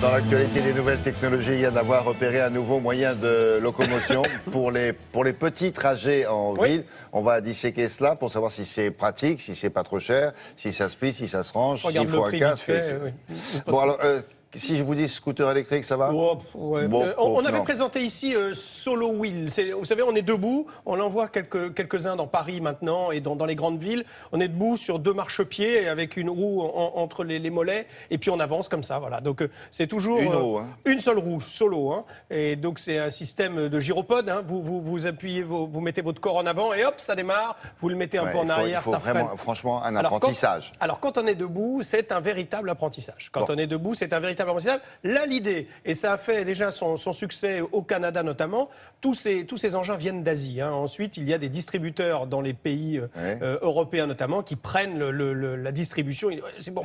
Dans l'actualité des nouvelles technologies, il y a d'avoir repéré un nouveau moyen de locomotion pour les petits trajets en ville. On va disséquer cela pour savoir si c'est pratique, si c'est pas trop cher, si ça se plie, si ça se range, s'il faut un casque. Bon alors, si je vous dis scooter électrique, ça va? On avait présenté ici Solo Wheel. Vous savez, on est debout. On en voit quelques-uns dans Paris maintenant et dans les grandes villes. On est debout sur deux marchepieds avec une roue entre les mollets et puis on avance comme ça. Voilà. Donc c'est toujours une seule roue, solo. Hein. Et donc c'est un système de gyropode. Hein. Vous appuyez, vous mettez votre corps en avant et hop, ça démarre. Vous le mettez un peu en arrière, ça freine. Vraiment, franchement, un apprentissage. Alors quand on est debout, c'est un véritable apprentissage. Quand on est debout, c'est un véritable. Là, l'idée, et ça a fait déjà son succès au Canada notamment, tous ces engins viennent d'Asie. Hein. Ensuite, il y a des distributeurs dans les pays européens notamment qui prennent la distribution. C'est bon.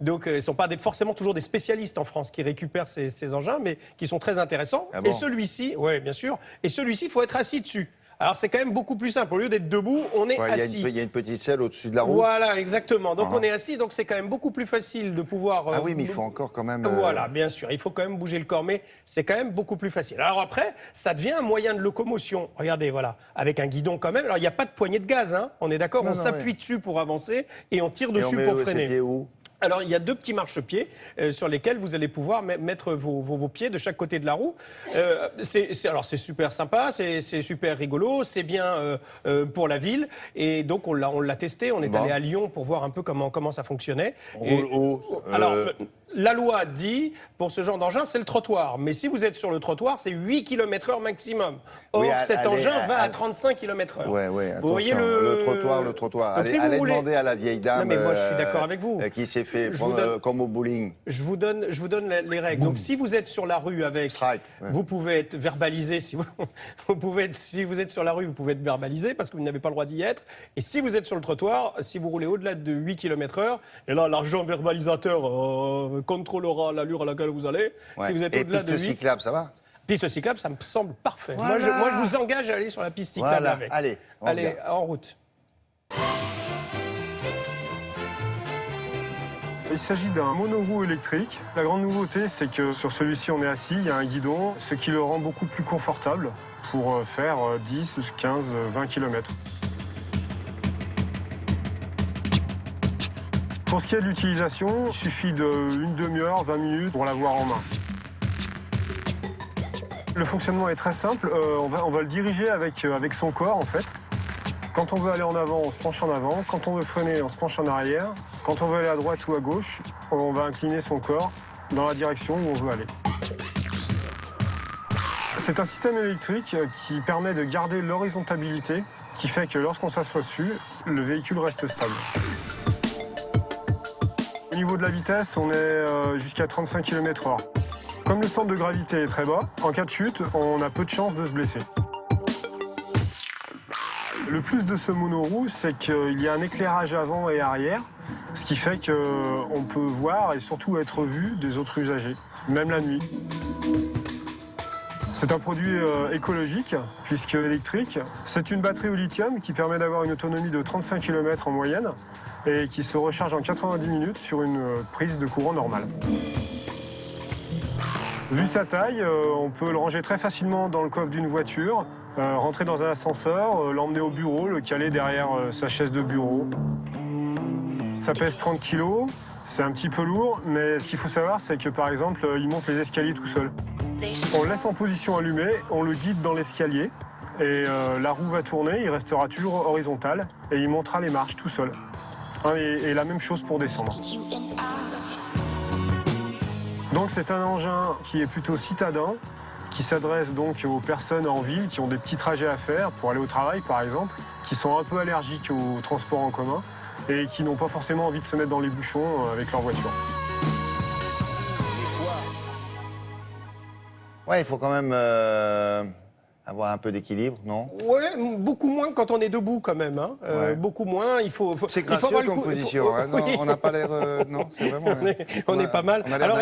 Donc, ils ne sont pas forcément toujours des spécialistes en France qui récupèrent ces engins, mais qui sont très intéressants. Et celui-ci, oui, bien sûr, et celui-ci, il faut être assis dessus. Alors c'est quand même beaucoup plus simple. Au lieu d'être debout, on est assis. Il y a une petite selle au-dessus de la roue. Voilà, exactement. Donc on est assis, donc c'est quand même beaucoup plus facile de pouvoir... Ah oui, mais il faut encore quand même... Voilà, bien sûr. Il faut quand même bouger le corps, mais c'est quand même beaucoup plus facile. Alors après, ça devient un moyen de locomotion. Regardez, voilà, avec un guidon quand même. Alors il n'y a pas de poignée de gaz, hein. On est d'accord. On s'appuie dessus pour avancer et on tire dessus pour freiner. Ses pieds où ? Alors, il y a deux petits marchepieds sur lesquels vous allez pouvoir mettre vos pieds de chaque côté de la roue. Alors, c'est super sympa, c'est super rigolo, c'est bien pour la ville. Et donc, on l'a testé. On est allé à Lyon pour voir un peu comment ça fonctionnait. Alors, la loi dit, pour ce genre d'engin, c'est le trottoir. Mais si vous êtes sur le trottoir, c'est 8 km/h maximum. Or, cet engin va à 35 km/h. Oui, vous voyez le trottoir. Donc, allez demander à la vieille dame. Non, mais moi, je suis d'accord avec vous. Qui s'est fait prendre comme au bowling. Je vous donne les règles. Donc, si vous êtes sur la rue avec... Vous pouvez être verbalisé. Si vous êtes sur la rue, vous pouvez être verbalisé parce que vous n'avez pas le droit d'y être. Et si vous êtes sur le trottoir, si vous roulez au-delà de 8 km/h, et là, l'agent verbalisateur contrôlera l'allure à laquelle vous allez. Si vous êtes au-delà de 8... piste cyclable, ça va? Piste cyclable, ça me semble parfait. Moi, je vous engage à aller sur la piste cyclable avec. Allez, en route. Il s'agit d'un monoroue électrique. La grande nouveauté, c'est que sur celui-ci, on est assis, il y a un guidon, ce qui le rend beaucoup plus confortable pour faire 10, 15, 20 km. Pour ce qui est de l'utilisation, il suffit d'une demi-heure, 20 minutes pour l'avoir en main. Le fonctionnement est très simple. On va le diriger avec son corps, en fait. Quand on veut aller en avant, on se penche en avant. Quand on veut freiner, on se penche en arrière. Quand on veut aller à droite ou à gauche, on va incliner son corps dans la direction où on veut aller. C'est un système électrique qui permet de garder l'horizontalité, qui fait que lorsqu'on s'assoit dessus, le véhicule reste stable. Au niveau de la vitesse, on est jusqu'à 35 km/h. Comme le centre de gravité est très bas, en cas de chute, on a peu de chances de se blesser. Le plus de ce monoroue, c'est qu'il y a un éclairage avant et arrière, ce qui fait qu'on peut voir et surtout être vu des autres usagers, même la nuit. C'est un produit écologique, puisque électrique. C'est une batterie au lithium qui permet d'avoir une autonomie de 35 km en moyenne et qui se recharge en 90 minutes sur une prise de courant normale. Vu sa taille, on peut le ranger très facilement dans le coffre d'une voiture, rentrer dans un ascenseur, l'emmener au bureau, le caler derrière sa chaise de bureau. Ça pèse 30 kg, c'est un petit peu lourd, mais ce qu'il faut savoir, c'est que par exemple, il monte les escaliers tout seul. On le laisse en position allumée, on le guide dans l'escalier, et la roue va tourner, il restera toujours horizontal, et il montera les marches tout seul. Et la même chose pour descendre. Donc c'est un engin qui est plutôt citadin, qui s'adresse donc aux personnes en ville qui ont des petits trajets à faire pour aller au travail par exemple, qui sont un peu allergiques au transport en commun et qui n'ont pas forcément envie de se mettre dans les bouchons avec leur voiture. Ouais, il faut quand même avoir un peu d'équilibre, non? Ouais, beaucoup moins quand on est debout quand même. Hein. Beaucoup moins. C'est gracieux comme position. Hein. Non, on n'a pas l'air. Non, c'est vraiment. On est pas mal. Alors,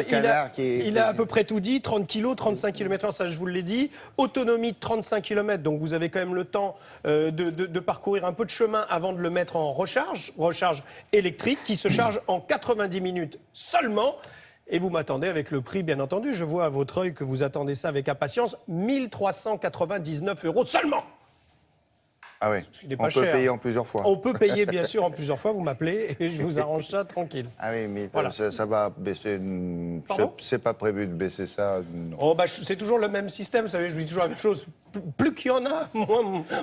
il a à peu près tout dit. 30 kg, 35 km/h, ça je vous l'ai dit. Autonomie de 35 km, donc vous avez quand même le temps de parcourir un peu de chemin avant de le mettre en recharge électrique, qui se charge en 90 minutes seulement. Et vous m'attendez avec le prix, bien entendu. Je vois à votre œil que vous attendez ça avec impatience. 1 399 € seulement. Ah oui, Ce qui n'est on pas peut cher. payer en plusieurs fois. On peut payer, bien sûr, en plusieurs fois. Vous m'appelez et je vous arrange ça tranquille. Ah oui, mais Voilà. ça va baisser. Pardon ? C'est pas prévu de baisser ça. Non. Oh, bah, c'est toujours le même système, vous savez, je vous dis toujours la même chose. Plus qu'il y en a,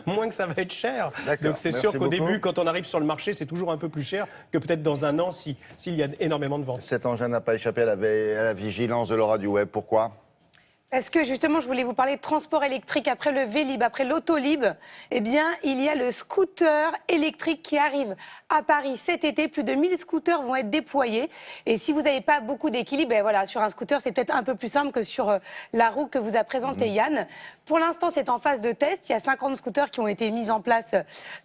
moins que ça va être cher. D'accord. Donc c'est Merci sûr qu'au beaucoup. début, quand on arrive sur le marché, c'est toujours un peu plus cher que peut-être dans un an s'il y a énormément de ventes. Cet engin n'a pas échappé à la vigilance de Laura du Web. Pourquoi ? Parce que justement, je voulais vous parler de transport électrique après le Vélib, après l'Autolib. Eh bien, il y a le scooter électrique qui arrive à Paris cet été. Plus de 1000 scooters vont être déployés. Et si vous n'avez pas beaucoup d'équilibre, ben voilà, sur un scooter, c'est peut-être un peu plus simple que sur la roue que vous a présenté Yann. Pour l'instant, c'est en phase de test. Il y a 50 scooters qui ont été mis en place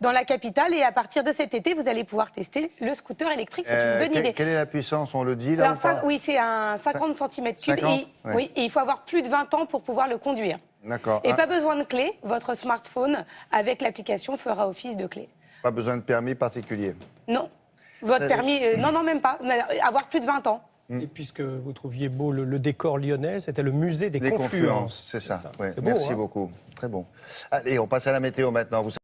dans la capitale. Et à partir de cet été, vous allez pouvoir tester le scooter électrique. C'est une bonne idée. Quelle est la puissance ? On le dit là Alors, ou pas ? oui, c'est un 50 cm3. 50, Et, ouais. oui, et il faut avoir plus de 20 ans pour pouvoir le conduire. D'accord. Et pas besoin de clé. Votre smartphone, avec l'application, fera office de clé. Pas besoin de permis particulier. Non. Votre permis, non, même pas. Mais avoir plus de 20 ans. Et puisque vous trouviez beau le décor lyonnais, c'était le musée des Les confluences. c'est ça. Ouais. C'est beau, Merci hein. beaucoup. Très bon. Allez, on passe à la météo maintenant. Vous